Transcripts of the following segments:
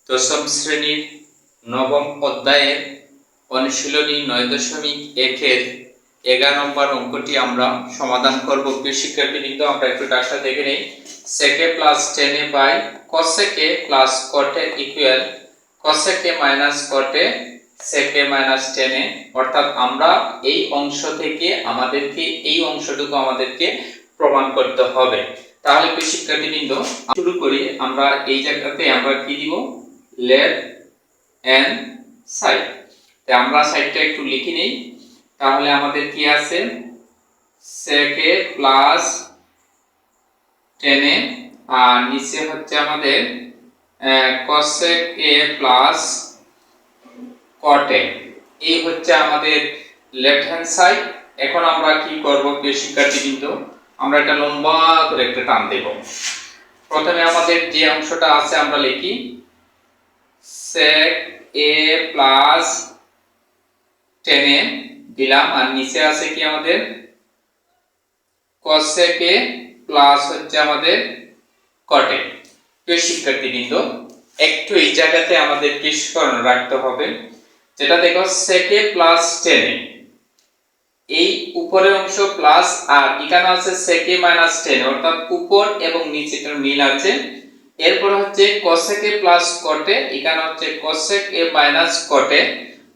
দশম শ্রেণীর নবম অধ্যায়ের অনুশীলনী 9.1-এর 11 নম্বর অঙ্কটি আমরা সমাধান করব। প্রিয় শিক্ষার্থীবৃন্দ, আমরা একটু ডাটা দেখে নেই। sec a plus tan a by cosec a plus cot a equal cosec a minus cot a sec a minus tan a। অর্থাৎ আমরা এই অংশ থেকে এই অংশটুকু আমাদেরকে প্রমাণ করতে হবে। তাহলে প্রিয় শিক্ষার্থীবৃন্দ, শুরু করি। আমরা এই জায়গাতে আমরা কি দিব? Left hand side. তাই আমরা সাইডটা একটু লিখে নেই। তাহলে আমাদের কি আছে? sec a plus tan a, আর নিচে হচ্ছে আমাদের cosec a plus cot a। এই হচ্ছে আমাদের লেফট হ্যান্ড সাইড। এখন আমরা কি করব প্রিয় শিক্ষার্থীবৃন্দ? আমরা এটা লম্বা করে একটা টান দেব। প্রথমে আমাদের যে অংশটা আছে আমরা লিখি sec a plus tan a দিলাম, আর নিচে আছে কি আমাদের cosec a প্লাস হচ্ছে আমাদের cot a। প্রিয় শিক্ষার্থীবৃন্দ, একটু এই জায়গাতে আমাদের কি স্মরণ রাখতে হবে, যেটা দেখো sec a plus tan a, এই উপরের অংশ প্লাস, আর এখানে আছে sec a minus tan a, অর্থাৎ উপর এবং নিচেটার মিল আছে। এরপর হচ্ছে cosec a plus cot a, এখানে হচ্ছে cosec a minus cot a।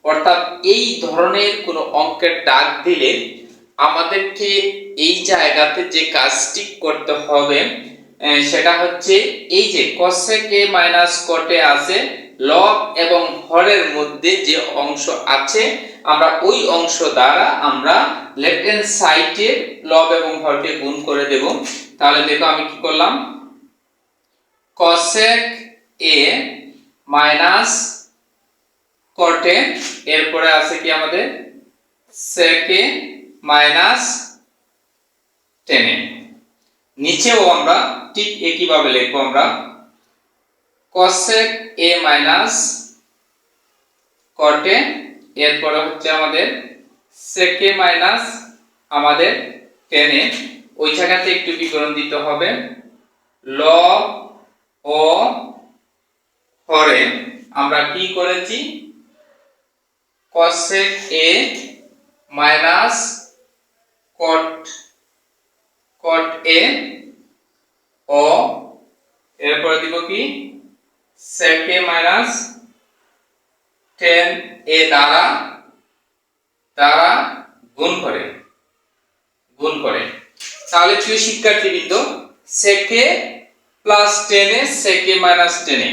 অর্থাৎ এই ধরনের কোন অঙ্কের দাগ দিলে আমাদেরকে এই জায়গাতে যে কাজটি করতে হবে সেটা হচ্ছে এই যে cosec a minus cot a আছে, লব এবং হরের মধ্যে যে অংশ আছে আমরা ওই অংশ দ্বারা আমরা লেফট হ্যান্ড সাইডে লব এবং হরকে গুণ করে দেব। তাহলে দেখো আমি কি করলাম, cosec a minus cot a, এরপরে আছে কি আমাদের sec a minus tan a। নিচেও আমরা ঠিক একই ভাবে লিখব, আমরা cosec a minus cot a, এরপরে হচ্ছে আমাদের sec a minus আমাদের tan a। ওই জায়গাতে একটু বিবরণ দিতে হবে। লব ও হরে আমরা কি করেছি? cosec a minus cot a ও এরপর দিব কি sec a minus tan a দ্বারা গুণ করে। তাহলে প্রিয় শিক্ষার্থীবৃন্দ, sec a plus tan a, sec a minus tan a।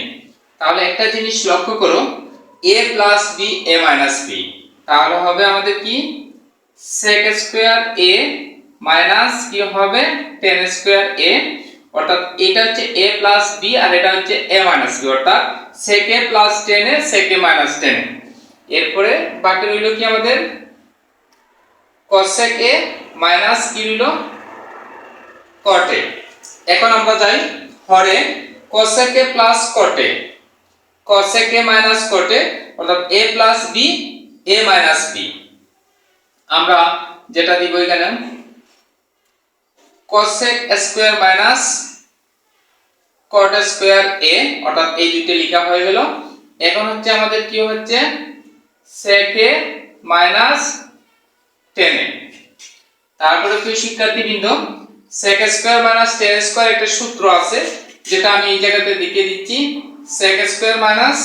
তাহলে একটা জিনিস লক্ষ্য করো, a plus b, a minus b, তাহলে হবে আমাদের কি sec স্কয়ার a মাইনাস কি হবে tan স্কয়ার a। অর্থাৎ এটা হচ্ছে a plus b আর এটা হচ্ছে a minus b, অর্থাৎ sec a plus tan a, sec a minus tan a। এরপরে বাকি রইল কি আমাদের cosec a minus কি রইল cot a। এখন আমরা যাই হরে, cosec a plus cot a, cosec a minus cot a, অর্থাৎ a plus b, a minus b। আমরা যেটা দিব এখানে cosec square minus cot square a, অর্থাৎ এই দুটো লেখা হয়ে গেল। এখন হচ্ছে আমাদের কি হচ্ছে sec a minus tan a। তারপরে কি শিক্ষার্থীবৃন্দ, sec square minus tan square একটা সূত্র আছে, যেটা আমি এই জায়গাতে দেখিয়ে দিচ্ছি। sec square minus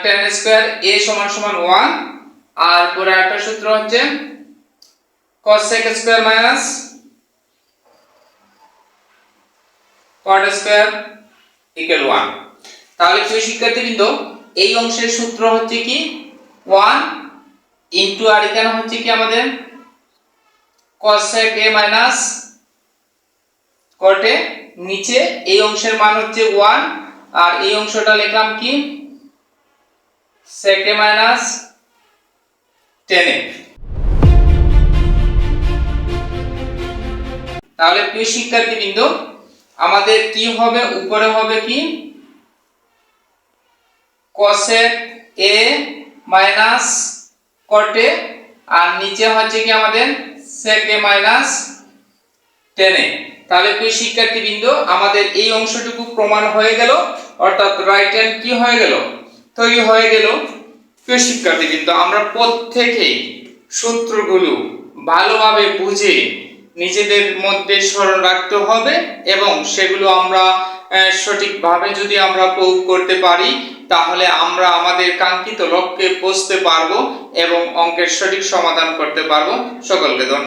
tan square a সমান সমান 1, আর পরে একটা সূত্র হচ্ছে cosec square minus cot square equal 1। তাহলে প্রিয় শিক্ষার্থীবৃন্দ, এই অংশের সূত্র হচ্ছে কি 1 ইনটু, আর এখানে হচ্ছে কি আমাদের cosec a minus cot a, নিচে এই অংশের মান হচ্ছে 1, আর এই অংশটা লিখলাম কি sec a minus tan a। তাহলে প্রিয় শিক্ষার্থীবৃন্দ, আমাদের কি হবে? উপরে হবে কি cosec a minus cot a, আর নিচে হচ্ছে কি আমাদের sec a minus tan a। তাহলে প্রিয় শিক্ষার্থীবৃন্দ, আমাদের এই অংশটুকু প্রমাণ হয়ে গেল, অর্থাৎ রাইট হ্যান্ড কি হয়ে গেল, তৈরি হয়ে গেল। প্রিয় শিক্ষার্থীবৃন্দ, আমরা প্রত্যেকেই সূত্রগুলো ভালোভাবে বুঝে নিজেদের মধ্যে স্মরণ রাখতে হবে এবং সেগুলো আমরা সঠিকভাবে যদি আমরা প্রয়োগ করতে পারি, তাহলে আমরা আমাদের কাঙ্ক্ষিত লক্ষ্যে পৌঁছতে পারবো এবং অঙ্কের সঠিক সমাধান করতে পারবো। সকলকে ধন্যবাদ।